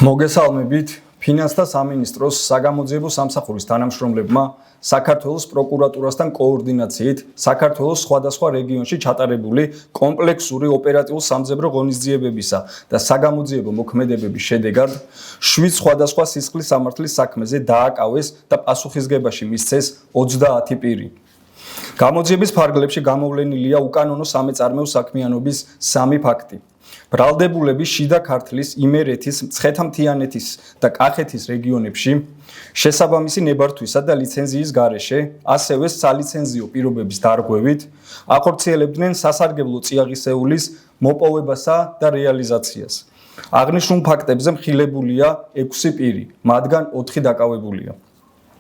მოგესალმებით ფინანსთა სამინისტროს საგამოძიებო სამსახურის თანამშრომლებმა საქართველოს პროკურატურასთან კოორდინაციით საქართველოს სხვადასხვა რეგიონში ჩატარებული კომპლექსური ოპერატიულ-სამძებრო ღონისძიებებისა და საგამოძიებო მოქმედებების შედეგად 7 სხვადასხვა სისხლის სამართლის საქმეზე დააკავეს და პასუხისგებაში მისცეს 30 პირი. გამოძიების ფარგლებში გამოვლენილია უკანონო სამეწარმეო საქმიანობის 3 ფაქტი. ბრალდებულების შიდა ქართლის, იმერეთის, მცხეთა-მთიანეთის და კახეთის რეგიონებში შესაბამისი ნებართვისა და ლიცენზიის გარეშე, ასევე სალიცენზიო პირობების დარღვევით ახორციელებდნენ სასარგებლო წიაღისეულის მოპოვებასა და რეალიზაციას. აღნიშნულ ფაქტებზე მხილებულია 6 პირი, მათგან 4 დაკავებულია.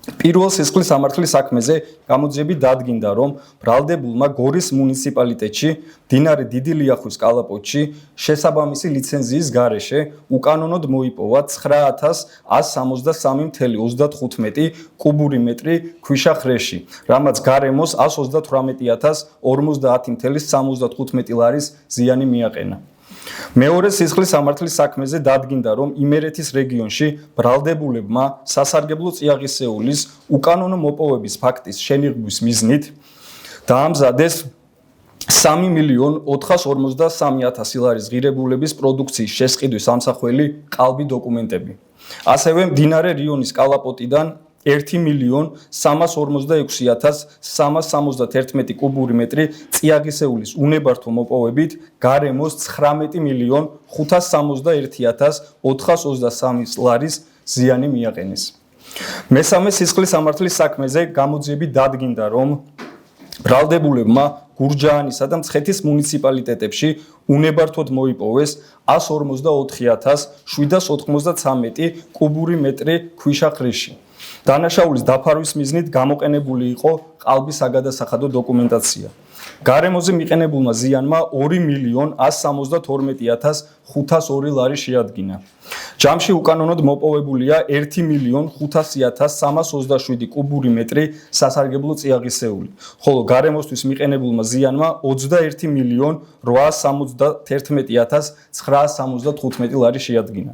პირველ სისხლის სამართლის საქმეზე გამოძიებით დადგინდა, რომ ბრალდებულმა გორის მუნიციპალიტეტში, მდინარე დიდი ლიახვის კალაპოტში შესაბამისი ლიცენზიის გარეშე უკანონოდ მოიპოვა 9163.35 კუბური მეტრი ქვიშახრეში, რამაც გარემოს 138.050.75 ლარის ზიანი მიაყენა. მეორე სისხლის სამართლის საქმეზე დადგინდა, რომ იმერეთის რეგიონში ბრალდებულებმა სასარგებლო წიაღისეულის უკანონო მოპოვების ფაქტის შენიღბვის მიზნით დაამზადეს 3.453.000 ლარის ღირებულების პროდუქციის შესყიდვის ამსახველი ყალბი დოკუმენტები. ასევე მდინარე რიონის კალაპოტიდან 1.346.371 კუბური მეტრი წიაღისეულის უნებართვო მოპოვებით გარემოს 19.561.423 ლარის ზიანი მიაყენეს. მესამე სისხლის სამართლის საქმეზე გამოძიებით დადგინდა, რომ ბრალდებულებმა გურჯაანისა და მცხეთის მუნიციპალიტეტებში უნებართვოდ მოიპოვეს 144.793 კუბური მეტრი ქვიშახრეში. დანაშაულის დაფარვის მიზნით გამოყენებული იყო ყალბის საგადასახადო დოკუმენტაცია. გარემოზე მიყენებულმა ზიანმა 2.172.502 ლარი შეადგინა. ჯამში უკანონოდ მოპოვებულია 1.500.327 კუბური მეტრი სასარგებლო წიაღისეული, ხოლო გარემოსთვის მიყენებულმა ზიანმა 21.975.975 ლარი შეადგინა.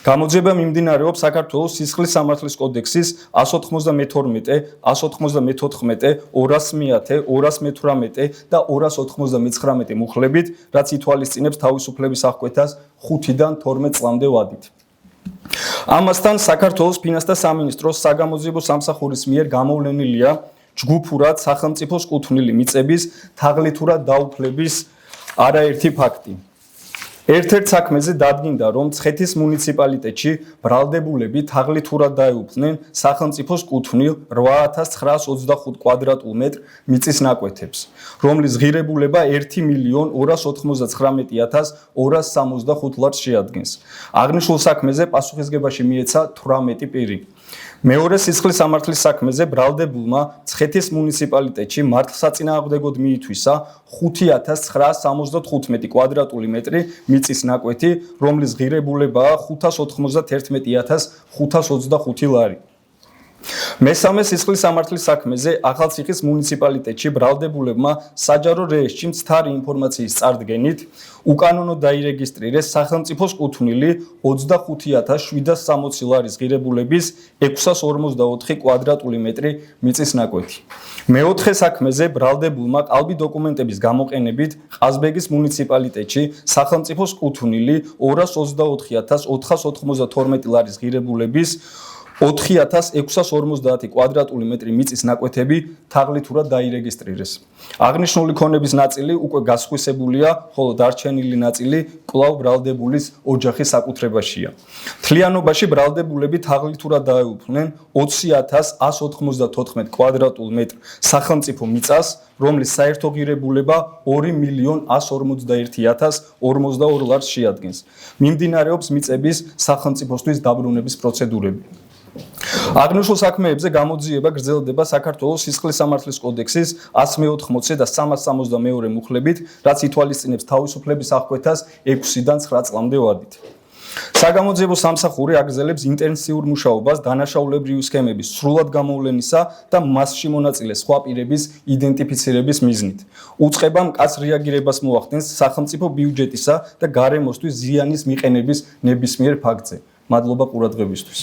გამოძიება მიმდინარეობს საქართველოს სისხლის სამართლის კოდექსის 192, 194, 200, 218 და 299 მუხლებით, რაც ითვალისწინებს თავისუფლების აღკვეთას 5-დან 12 წლამდე ვადით. ამასთან საქართველოს ფინანსთა სამინისტროს საგამოძიებო სამსახურის მიერ გამოვლენილია ჯგუფურად სახელმწიფოს კუთვნილი მიწების თაღლითურად დაუფლების არაერთი ფაქტი. ერთ-ერთ საქმეზე დადგინდა, რომ მცხეთის მუნიციპალიტეტში ბრალდებულები თაღლითურად დაეუფლნენ სახელმწიფოს კუთვნილ 8,925 კვადრატულ მეტრ მიწის ნაკვეთებს, რომლის ღირებულება 1.299.265 ლარს შეადგენს. აღნიშნულ საქმეზე პასუხისგებაში მიეცა 18 პირი. მეორე სისხლის სამართლის საქმეზე ბრალდებულმა მცხეთის მუნიციპალიტეტში მართლსაწინააღმდეგოდ მიითვისა 5,975 კვადრატული მეტრი მიწის ნაკვეთი, რომლის ღირებულებაა 591.525 ლარი. მესამე სისხლის სამართლის საქმეზე ახალციხის მუნიციპალიტეტში ბრალდებულებმა საჯარო რეესტში მცდარი ინფორმაციის წარდგენით უკანონოდ დაირეგისტრირეს სახელმწიფოს კუთვნილი 25,760 ლარის ღირებულების 654 კვადრატული მეტრი მიწის ნაკვეთი. მეოთხე საქმეზე ბრალდებულმა ყალბი დოკუმენტების გამოყენებით ყაზბეგის მუნიციპალიტეტში სახელმწიფოს კუთვნილი 224,492 ლარის ღირებულების 4,650 კვადრატული მეტრი მიწის ნაკვეთები თაღლითურად დაირეგისტრირეს. აღნიშნული ქონების ნაწილი უკვე გასხვისებულია, ხოლო დარჩენილი ნაწილი კვლავ ბრალდებულის ოჯახის საკუთრებაშია. მთლიანობაში ბრალდებულები თაღლითურად დაეუფლნენ 20,194 კვადრატულ მეტრ სახელმწიფო მიწას, რომლის საერთო ღირებულება 2.141.042 ლარს შეადგენს. მიმდინარეობს მიწების სახელმწიფოსთვის დაბრუნების პროცედურები. აღნიშნულ საქმეებზე გამოძიება გრძელდება საქართველოს სისხლის სამართლის კოდექსის 180 და 362 მუხლებით, რაც ითვალისწინებს თავისუფლების აღკვეთას 6-დან 9 წლამდე ვადით. საგამოძიებო სამსახური აგრძელებს ინტენსიურ მუშაობას დანაშაულებრივი სქემების სრულად გამოვლენისა და მასში მონაწილე სხვა პირების იდენტიფიცირების მიზნით. უწყება მკაცრ რეაგირებას მოახდენს სახელმწიფო ბიუჯეტისა და გარემოსთვის ზიანის მიყენების ნებისმიერ ფაქტზე. მადლობა ყურადღებისთვის.